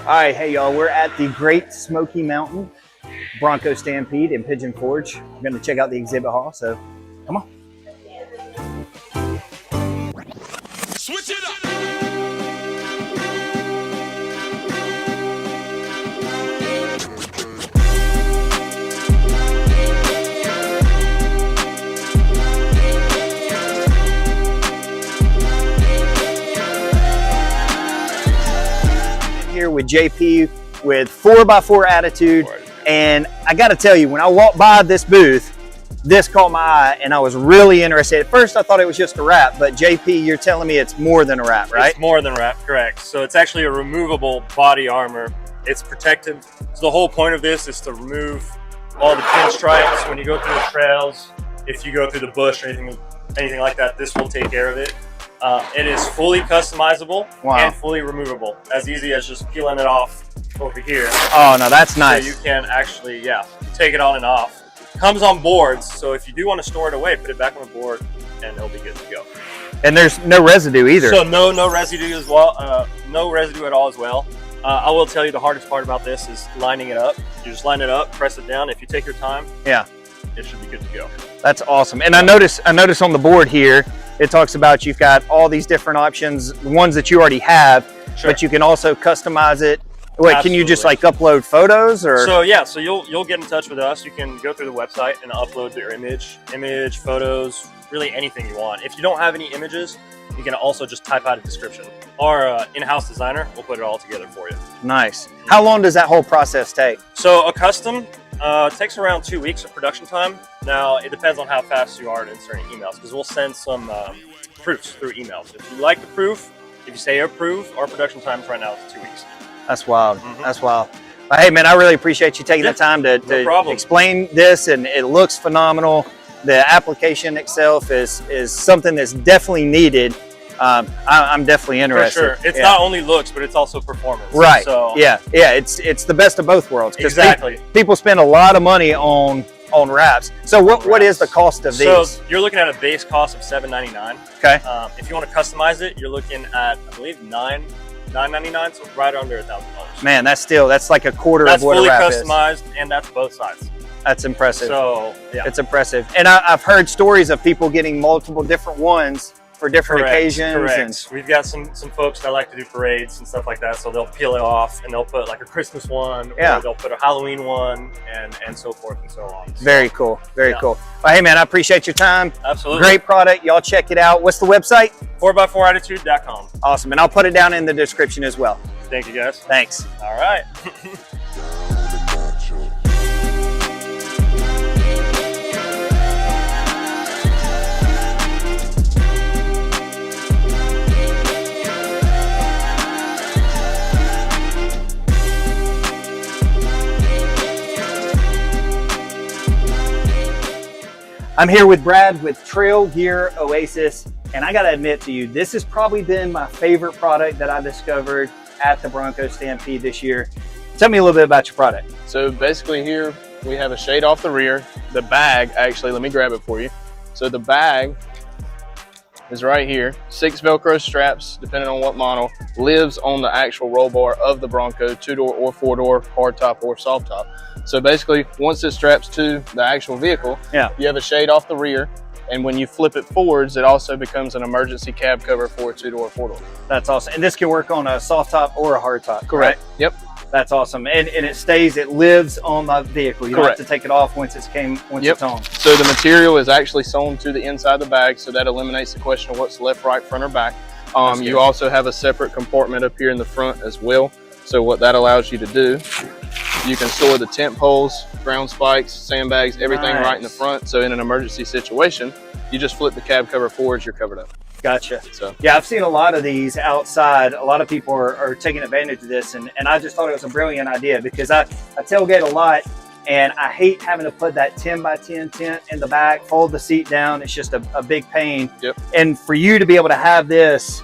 All right, hey y'all, we're at the Great Smoky Mountain Bronco Stampede in Pigeon Forge. We're going to check out the exhibit hall, so come on. Switch it up. Here with JP with 4x4 attitude, and I got to tell you, when I walked by this booth, this caught my eye and I was really interested. At first I thought it was just a wrap, but JP, you're telling me it's more than a wrap, right? It's more than a wrap, correct. So it's actually a removable body armor. It's protective. So the whole point of this is to remove all the pinstripes when you go through the trails. If you go through the bush or anything like that, this will take care of it. It is fully customizable and fully removable. As easy as just peeling it off over here. Oh no, that's nice. So you can actually, take it on and off. Comes on boards, so if you do want to store it away, put it back on the board and it'll be good to go. And there's no residue either. So no residue as well, no residue at all as well. I will tell you the hardest part about this is lining it up. You just line it up, press it down. If you take your time, it should be good to go. That's awesome. And I notice on the board here, it talks about you've got all these different options, ones that you already have, but you can also customize it. Wait, can you just like upload photos or? So so you'll get in touch with us. You can go through the website and upload your image, photos, really anything you want. If you don't have any images, you can also just type out a description. Our in-house designer will put it all together for you. Nice. How long does that whole process take? So a custom takes around 2 weeks of production time. Now it depends on how fast you are at inserting emails, because we'll send some proofs through emails. If you like the proof, if you say approve, our production time right now is 2 weeks. That's wild. That's wild. But hey man, I really appreciate you taking the time to explain this, and it looks phenomenal. The application itself is something that's definitely needed. I'm definitely interested. For sure. It's not only looks, but it's also performance. Right. So it's the best of both worlds. Exactly. People spend a lot of money on wraps. So what is the cost of these? So you're looking at a base cost of $7.99. Okay. If you want to customize it, you're looking at, I believe, $9.99, so right under $1,000. Man, that's like a quarter of what a wrap is. That's fully customized, and that's both sides. That's impressive. So it's impressive. And I've heard stories of people getting multiple different ones for different occasions. Correct. We've got some folks that like to do parades and stuff like that, so they'll peel it off and they'll put like a Christmas one, or they'll put a Halloween one, and so forth and so on. Very cool. Very cool. Well, hey man, I appreciate your time. Absolutely. Great product. Y'all check it out. What's the website? 4x4attitude.com. Awesome. And I'll put it down in the description as well. Thank you guys. Thanks. All right. I'm here with Brad with Trail Gear Oasis, and I gotta admit to you, this has probably been my favorite product that I discovered at the Bronco Stampede this year. Tell me a little bit about your product. So basically here we have a shade off the rear. The bag, actually, let me grab it for you. So the bag is right here. 6 Velcro straps, depending on what model, lives on the actual roll bar of the Bronco, 2-door or 4-door, hard top or soft top. So basically, once it straps to the actual vehicle, you have a shade off the rear, and when you flip it forwards, it also becomes an emergency cab cover for a 2-door or 4-door. That's awesome. And this can work on a soft top or a hard top, correct? Yep. That's awesome. And it lives on the vehicle. You don't have to take it off once it's on. So the material is actually sewn to the inside of the bag, so that eliminates the question of what's left, right, front, or back. You also have a separate compartment up here in the front as well. So what that allows you to do, you can store the tent poles, ground spikes, sandbags, everything right in the front. So in an emergency situation, you just flip the cab cover forwards, you're covered up. Gotcha. So yeah, I've seen a lot of these outside. A lot of people are taking advantage of this, and I just thought it was a brilliant idea, because I tailgate a lot, and I hate having to put that 10x10 tent in the back, fold the seat down. It's just a big pain. Yep. And for you to be able to have this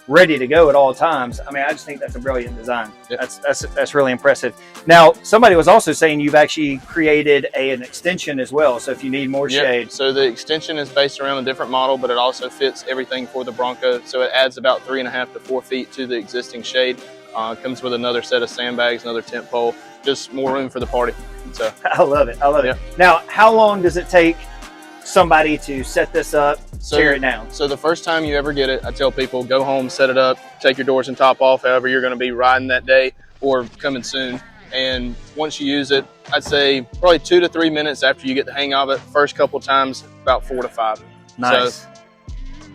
ready to go at all times, I mean, I just think that's a brilliant design. Yep. That's really impressive. Now, somebody was also saying you've actually created an extension as well, so if you need more shade. So the extension is based around a different model, but it also fits everything for the Bronco. So it adds about 3.5 to 4 feet to the existing shade. Comes with another set of sandbags, another tent pole, just more room for the party. So I love it. I love yeah. it. Now, how long does it take somebody to set this up, tear it down? So the first time you ever get it, I tell people, go home, set it up, take your doors and top off, however you're going to be riding that day or coming soon. And once you use it, I'd say probably 2 to 3 minutes after you get the hang of it. First couple times, about 4 to 5. Nice. So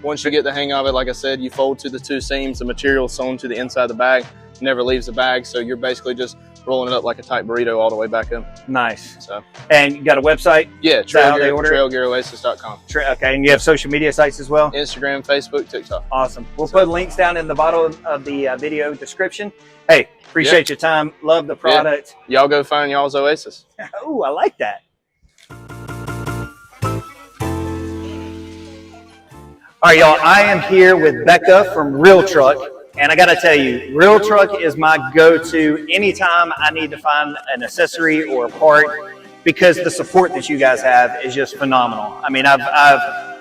once you get the hang of it, like I said, you fold to the 2 seams, the material is sewn to the inside of the bag, never leaves the bag. So you're basically just rolling it up like a tight burrito all the way back up. Nice. So, and you got a website? Yeah, trailgearoasis.com. Okay, and you have social media sites as well? Instagram, Facebook, TikTok. Awesome. We'll put links down in the bottom of the video description. Hey, appreciate your time. Love the product. Y'all go find y'all's Oasis. Oh, I like that. All right, y'all, I am here with Becca from Ruck Rck, and I got to tell you, Ruck Rck is my go-to anytime I need to find an accessory or a part, because the support that you guys have is just phenomenal. I mean, I've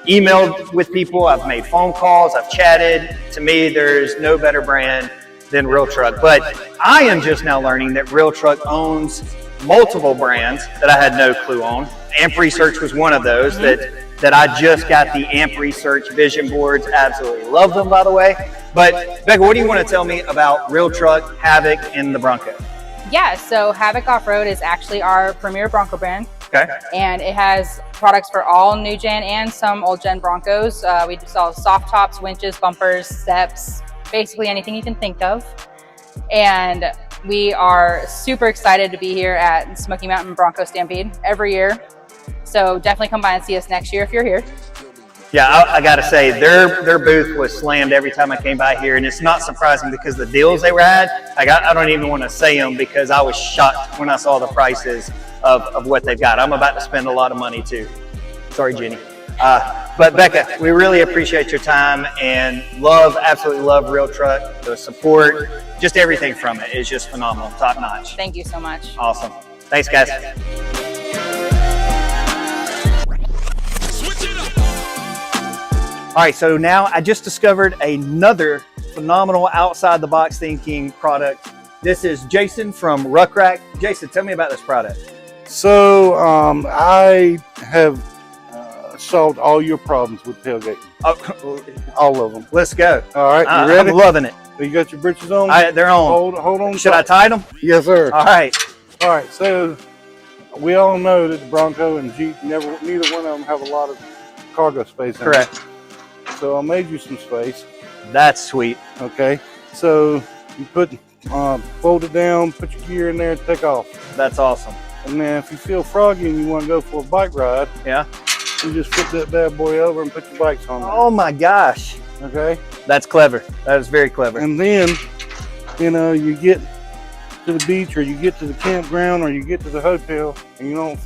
emailed with people, I've made phone calls, I've chatted. To me, there's no better brand than Ruck Rck. But I am just now learning that Ruck Rck owns multiple brands that I had no clue on. Amp Research was one of those that I just got the Amp Research vision boards. Absolutely love them, by the way. But Becca, what do you want to tell me about Ruck Rck, Havoc, and the Bronco? Yeah, so Havoc Off-Road is actually our premier Bronco brand. Okay. And it has products for all new gen and some old gen Broncos. We sell soft tops, winches, bumpers, steps, basically anything you can think of. And we are super excited to be here at Smoky Mountain Bronco Stampede every year. So definitely come by and see us next year if you're here. Yeah, I got to say, their booth was slammed every time I came by here, and it's not surprising because the deals they were at, I don't even want to say them because I was shocked when I saw the prices of what they've got. I'm about to spend a lot of money too. Sorry, Jenny. But Becca, we really appreciate your time and absolutely love Ruck Rck. The support, just everything from it is just phenomenal, top notch. Thank you so much. Awesome. Thanks, guys. All right, so now I just discovered another phenomenal outside the box thinking product. This is Jason from Ruck Rck. Jason, tell me about this product. So I have solved all your problems with tailgating. Oh, All of them. let's go. All right, you ready? I'm loving it. You got your britches on? They're on. Hold on. Should I tie them? Yes, sir. All right. All right, so we all know that the Bronco and Jeep, neither one of them have a lot of cargo space in Correct. it. So I made you some space. That's sweet. Okay, so you fold it down, put your gear in there, and take off. That's awesome. And then if you feel froggy and you want to go for a bike ride, Yeah. you just flip that bad boy over and put your bikes on there. Oh my gosh. Okay. That's clever. That is very clever. And then, you get to the beach or you get to the campground or you get to the hotel and you don't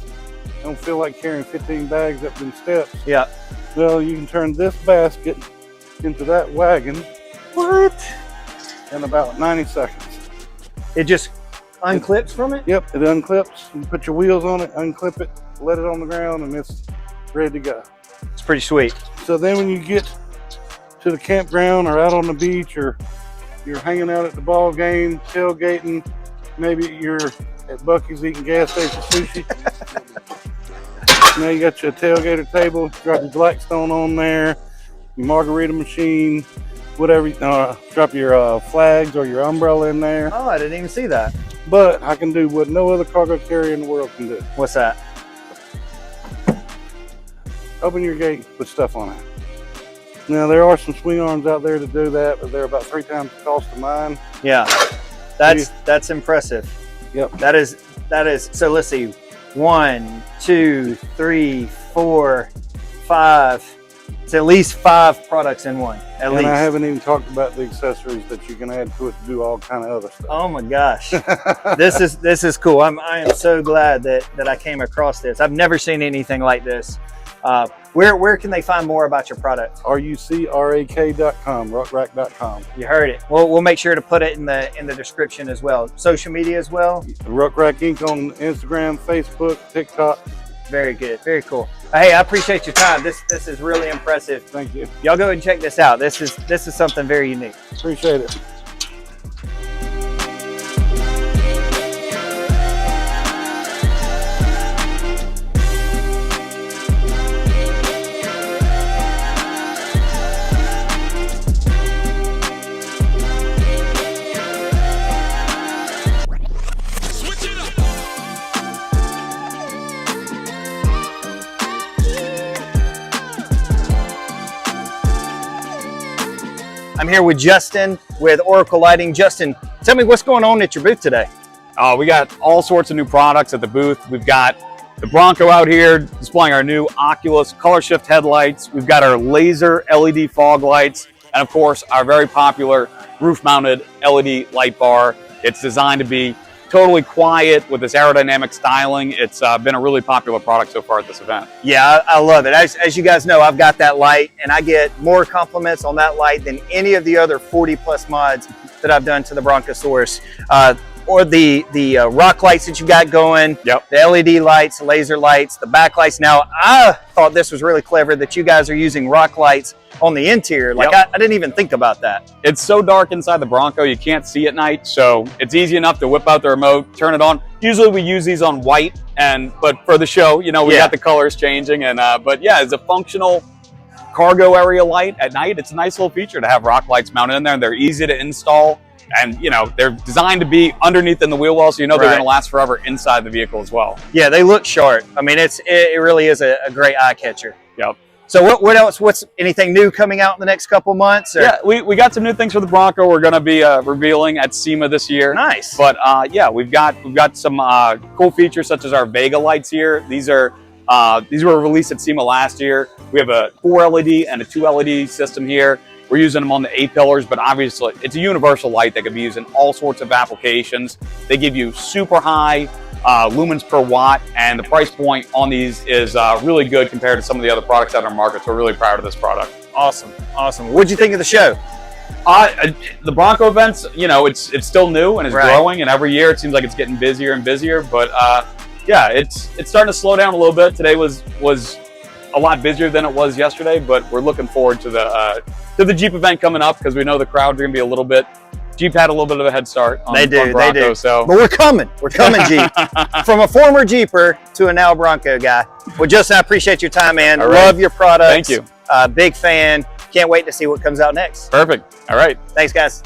feel like carrying 15 bags up them steps. Yeah. Well, you can turn this basket into that wagon. What? In about 90 seconds. It just unclips from it? Yep, it unclips. You put your wheels on it, unclip it, let it on the ground, and it's ready to go. It's pretty sweet. So then when you get to the campground or out on the beach or you're hanging out at the ball game, tailgating, maybe you're at Buc-ee's eating gas station sushi. Now you got your tailgater table, drop your Blackstone on there, your margarita machine, whatever, drop your flags or your umbrella in there. Oh, I didn't even see that. But I can do what no other cargo carrier in the world can do. What's that? Open your gate, put stuff on it. Now there are some swing arms out there to do that, but they're about 3 times the cost of mine. Yeah, that's impressive. Yep. That is. So let's see, 1, 2, 3, 4, 5. It's at least 5 products in one. At least. I haven't even talked about the accessories that you can add to it to do all kind of other stuff. Oh my gosh, this is cool. I am so glad that I came across this. I've never seen anything like this. Where can they find more about your product? rucrak.com, ruckrack.com. You heard it. We'll make sure to put it in the description as well. Social media as well. Ruck Rck Inc. on Instagram, Facebook, TikTok. Very good. Very cool. Hey, I appreciate your time. This is really impressive. Thank you. Y'all go and check this out. This is something very unique. Appreciate it. here with Justin with Oracle Lighting. Justin, tell me what's going on at your booth today. We got all sorts of new products at the booth. We've got the Bronco out here displaying our new Oculus color shift headlights. We've got our laser LED fog lights, and of course our very popular roof-mounted LED light bar. It's designed to be totally quiet with this aerodynamic styling. It's been a really popular product so far at this event. Yeah, I love it. As you guys know, I've got that light, and I get more compliments on that light than any of the other 40+ mods that I've done to the Bronchosaurus. Or the rock lights that you got going, Yep. the LED lights, laser lights, the backlights. Now, I thought this was really clever that you guys are using rock lights on the interior. Like, Yep. I didn't even think about that. It's so dark inside the Bronco you can't see at night, so it's easy enough to whip out the remote, turn it on. Usually we use these on white, but for the show, you know, we got the colors changing. And but yeah, it's a functional cargo area light at night. It's a nice little feature to have rock lights mounted in there, and they're easy to install. And, you know, they're designed to be underneath in the wheel well, so you know they're going to last forever inside the vehicle as well. Yeah, they look sharp. I mean, it really is a great eye catcher. Yep. So what else? What's anything new coming out in the next couple months? Or? Yeah, we got some new things for the Bronco we're going to be revealing at SEMA this year. Nice. But yeah, we've got some cool features such as our Vega lights here. These were released at SEMA last year. We have a 4 LED and a 2 LED system here. We're using them on the A-pillars, but obviously it's a universal light that can be used in all sorts of applications. They give you super high lumens per watt, and the price point on these is really good compared to some of the other products out on the market, so we're really proud of this product. Awesome, awesome. What'd you think of the show? The Bronco events, you know, it's still new and it's growing, and every year it seems like it's getting busier and busier, but yeah, it's starting to slow down a little bit. Today was a lot busier than it was yesterday, but we're looking forward to the Jeep event coming up because we know the crowds are going to be a little bit. Jeep had a little bit of a head start on, they do. So. But we're coming, Jeep. From a former Jeeper to a now Bronco guy. Well, Justin, I appreciate your time, man. Love your products. Thank you. Big fan. Can't wait to see what comes out next. Perfect. All right. Thanks, guys.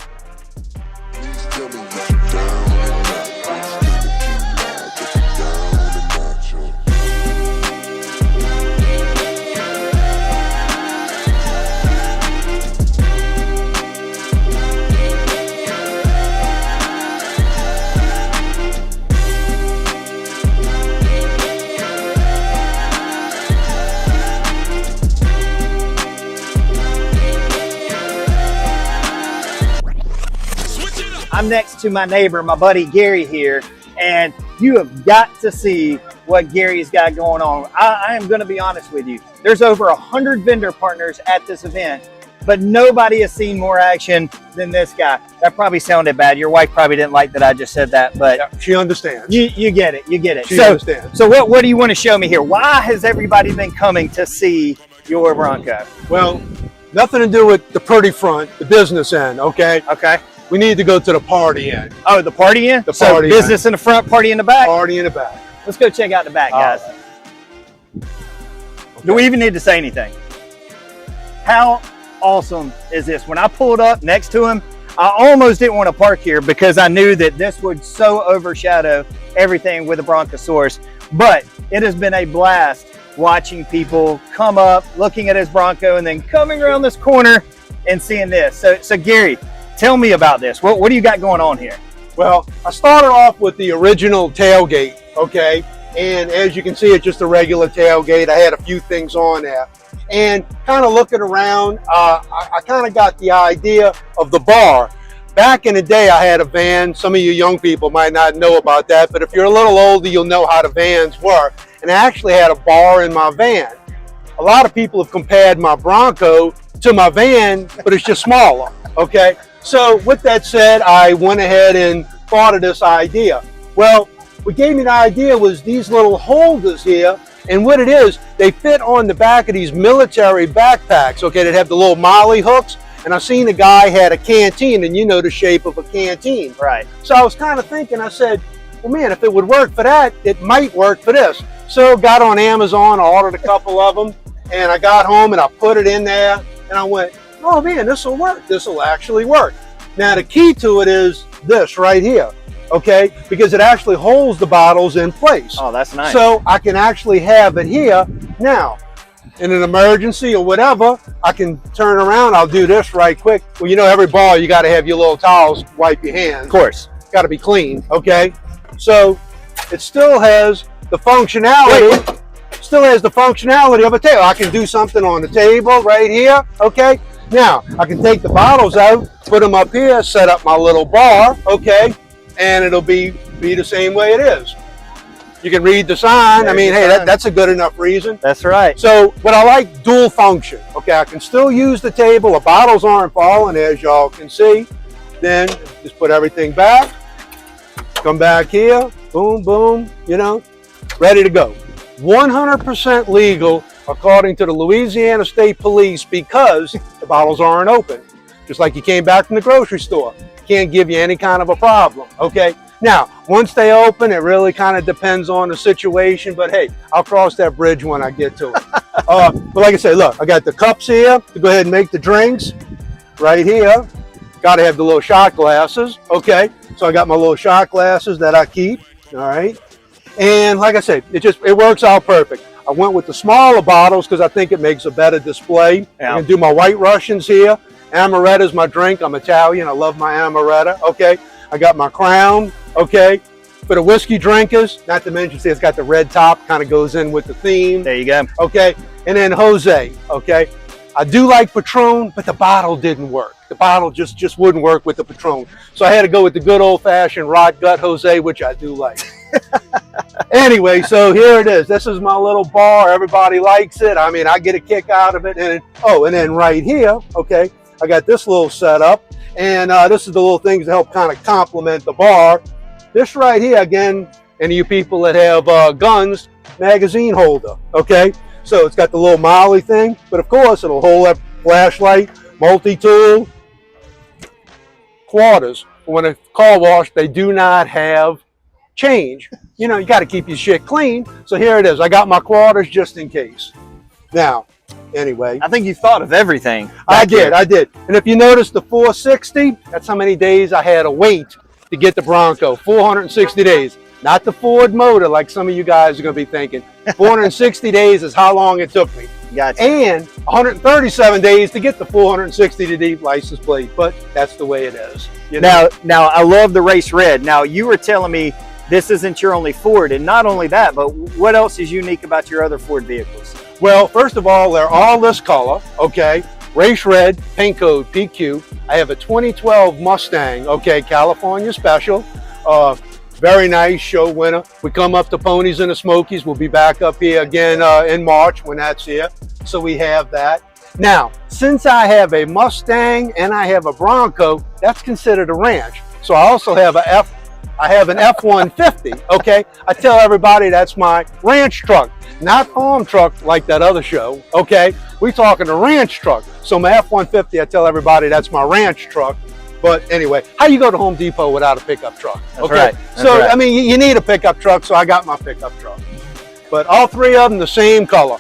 I'm next to my neighbor, my buddy Gary here, and you have got to see what Gary's got going on. I am going to be honest with you. There's over 100 vendor partners at this event, but nobody has seen more action than this guy. That probably sounded bad. Your wife probably didn't like that I just said that, but Yeah, she understands. you get it. You get it. She understands. So what do you want to show me here? Why has everybody been coming to see your Bronco? Well, nothing to do with the pretty front, the business end, okay? Okay. We need to go to the party end. Oh, the party in? The So party business in the front, party in the back? Party in the back. Let's go check out the back, guys. Do we even need to say anything? How awesome is this? When I pulled up next to him, I almost didn't want to park here because I knew that this would so overshadow everything with the Bronchosaurus. But it has been a blast watching people come up, looking at his Bronco, and then coming around this corner and seeing this. So Gary, tell me about this. What do you got going on here? Well, I started off with the original tailgate, okay? And as you can see, it's just a regular tailgate. I had a few things on there. And kind of looking around, I kind of got the idea of the bar. Back in the day, I had a van. Some of you young people might not know about that, but if you're a little older, you'll know how the vans work. And I actually had a bar in my van. A lot of people have compared my Bronco to my van, but it's just smaller, okay? So with that said, I went ahead and thought of this idea. Well, what gave me the idea was these little holders here, and what it is, they fit on the back of these military backpacks, okay, that have the little molly hooks, and I seen a guy had a canteen, and you know the shape of a canteen. Right. So I was kind of thinking, I said, well, man, if it would work for that, it might work for this. So got on Amazon, I ordered a couple of them, and I got home and I put it in there, and I went, oh man, this will work. This will actually work. Now the key to it is this right here, okay? Because it actually holds the bottles in place. Oh, that's nice. So I can actually have it here. Now, in an emergency or whatever, I can turn around, I'll do this right quick. Well, you know, every bar, you got to have your little towels, wipe your hands. Of course. Got to be clean, okay? So it still has the functionality, of a table. I can do something on the table right here, okay? Now, I can take the bottles out, put them up here, set up my little bar, okay? And it'll be the same way it is. You can read the sign. I mean, hey, that's a good enough reason. That's right. So, but I like dual function. Okay, I can still use the table. The bottles aren't falling, as y'all can see. Then just put everything back. Come back here. Boom, boom. You know, ready to go. 100% legal according to the Louisiana State Police because the bottles aren't open. Just like you came back from the grocery store. Can't give you any kind of a problem. Okay. Now, once they open, it really kind of depends on the situation, but hey, I'll cross that bridge when I get to it. But like I said, look, I got the cups here to go ahead and make the drinks right here. Got to have the little shot glasses, okay? So I got my little shot glasses that I keep, all right? And like I said, it works out perfect. I went with the smaller bottles because I think it makes a better display. Yeah. I can do my White Russians here. Amaretta's my drink. I'm Italian. I love my Amaretta, okay? I got my Crown, okay? For the whiskey drinkers, not to mention, see, it's got the red top, kind of goes in with the theme. There you go. Okay, and then Jose, okay? I do like Patron, but the bottle didn't work. The bottle just wouldn't work with the Patron. So I had to go with the good old-fashioned Rot Gut Jose, which I do like. Anyway, so here it is. This is my little bar. Everybody likes it. I mean, I get a kick out of it. And then right here, okay, I got this little setup. And this is the little things to help kind of complement the bar. This right here, again, any of you people that have guns, magazine holder, okay? So it's got the little Molly thing, but of course it'll hold that flashlight, multi-tool, quarters. When a car wash, they do not have change. You know, you got to keep your shit clean. So here it is. I got my quarters just in case. Now, anyway, I think you thought of everything. I did. And if you notice the 460, that's how many days I had to wait to get the Bronco. 460 days. Not the Ford motor like some of you guys are going to be thinking. 460 days is how long it took me. Gotcha. And 137 days to get the 460 license plate. But that's the way it is. You know? Now I love the race red. Now you were telling me this isn't your only Ford, and not only that, but what else is unique about your other Ford vehicles? Well, first of all, they're all this color, okay? Race red, paint code PQ. I have a 2012 Mustang, okay, California special. Very nice, show winner. We come up to Ponies and the Smokies. We'll be back up here again in March when that's here. So we have that. Now, since I have a Mustang and I have a Bronco, that's considered a ranch. So I also have an F-150, okay? I tell everybody that's my ranch truck, not farm truck like that other show, okay? We talking a ranch truck. So my F-150, I tell everybody that's my ranch truck. But anyway, how you go to Home Depot without a pickup truck? That's right. So, I mean, you need a pickup truck, so I got my pickup truck. But all three of them the same color.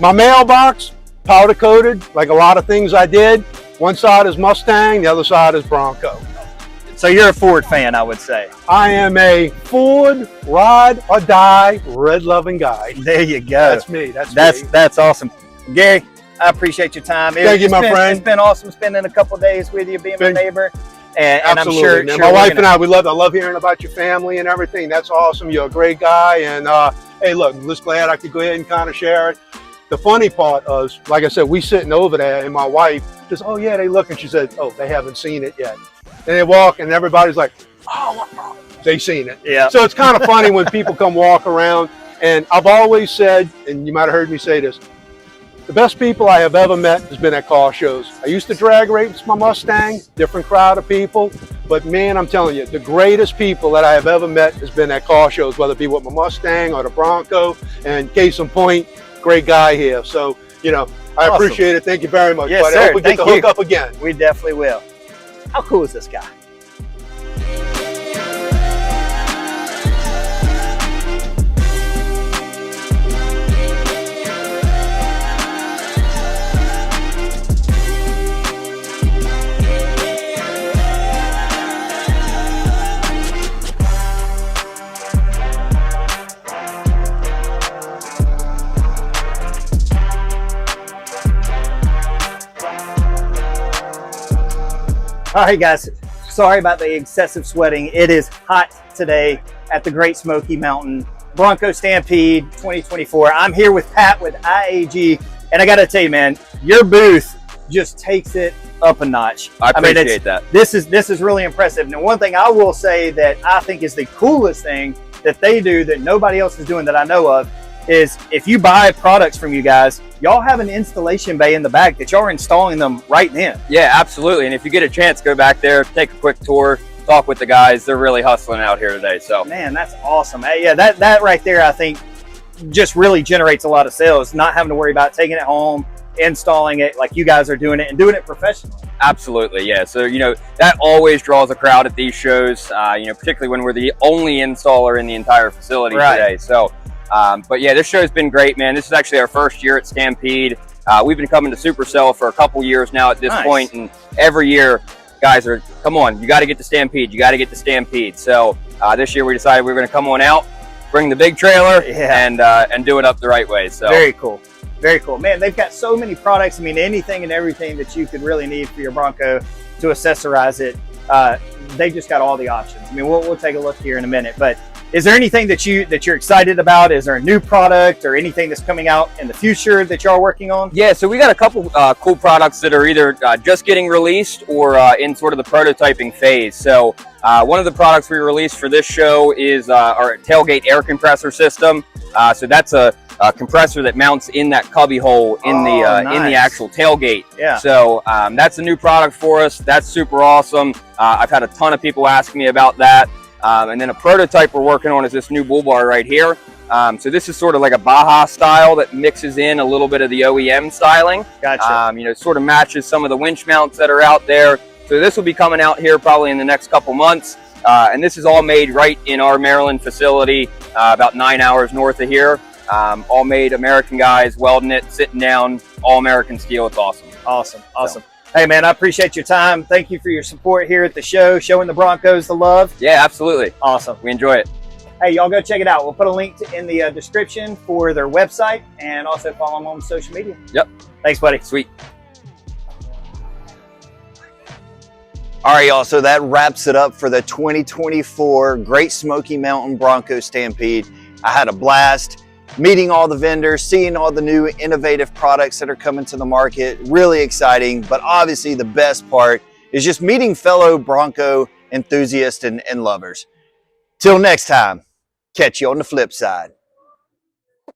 My mailbox, powder coated, like a lot of things I did. One side is Mustang, the other side is Bronco. So you're a Ford fan, I would say. I am a Ford ride or die red loving guy. There you go. That's me. That's awesome. Gary, I appreciate your time. Thank you, my friend. It's been awesome spending a couple days with you, being my neighbor. And I'm sure my wife and I love hearing about your family and everything. That's awesome. You're a great guy. And hey, look, I'm just glad I could go ahead and kind of share it. The funny part is, like I said, we sitting over there and my wife just, oh yeah, they look, and she said, oh, they haven't seen it yet. And they walk and everybody's like, oh, they seen it. Yeah. So it's kind of funny when people come walk around. And I've always said, and you might have heard me say this, the best people I have ever met has been at car shows. I used to drag race my Mustang, different crowd of people. But man, I'm telling you, the greatest people that I have ever met has been at car shows, whether it be with my Mustang or the Bronco. And case in point, great guy here. So, you know, I appreciate it. Thank you very much. Yes, buddy. sir. I hope we get to hook up again. We definitely will. How cool is this guy? All right, guys. Sorry about the excessive sweating. It is hot today at the Great Smoky Mountain Bronco Stampede 2024. I'm here with Pat with IAG, and I got to tell you, man, your booth just takes it up a notch. I appreciate that. This is really impressive. Now, one thing I will say that I think is the coolest thing that they do that nobody else is doing that I know of is if you buy products from you guys, y'all have an installation bay in the back that y'all are installing them right then. Yeah, absolutely. And if you get a chance, go back there, take a quick tour, talk with the guys. They're really hustling out here today. So, man, that's awesome. Hey, yeah, that right there, I think, just really generates a lot of sales. Not having to worry about taking it home, installing it like you guys are doing it, and doing it professionally. absolutely, yeah. So, you know, that always draws a crowd at these shows, you know, particularly when we're the only installer in the entire facility today. So, but yeah, this show's been great, man. This is actually our first year at Stampede. We've been coming to Supercell for a couple years now at this point, and every year guys are, come on, you got to get to Stampede, you got to get to Stampede. So this year we decided we were going to come on out, bring the big trailer, and do it up the right way. So very cool, very cool, man. They've got so many products. I mean, anything and everything that you could really need for your Bronco to accessorize it. They just got all the options. I mean, we'll take a look here in a minute, but is there anything that you're excited about? Is there a new product or anything that's coming out in the future that y'all are working on? Yeah, so we got a couple cool products that are either just getting released or in sort of the prototyping phase. So one of the products we released for this show is our tailgate air compressor system. So that's a compressor that mounts in that cubby hole in the actual tailgate. Yeah. So that's a new product for us. That's super awesome. I've had a ton of people asking me about that. And then a prototype we're working on is this new bull bar right here. So this is sort of like a Baja style that mixes in a little bit of the OEM styling. Gotcha. You know, sort of matches some of the winch mounts that are out there. So this will be coming out here probably in the next couple months. And this is all made right in our Maryland facility, about 9 hours north of here. All made American guys, welding it, sitting down, all American steel. It's awesome. Awesome. Awesome. So, hey, man, I appreciate your time. Thank you for your support here at the show, showing the Broncos the love. Yeah, absolutely. Awesome. We enjoy it. Hey, y'all go check it out. We'll put a link in the description for their website, and also follow them on social media. Yep. Thanks, buddy. Sweet. All right, y'all. So that wraps it up for the 2024 Great Smoky Mountain Bronco Stampede. I had a blast meeting all the vendors, seeing all the new innovative products that are coming to the market. Really exciting, but obviously the best part is just meeting fellow Bronco enthusiasts and lovers. Till next time, catch you on the flip side.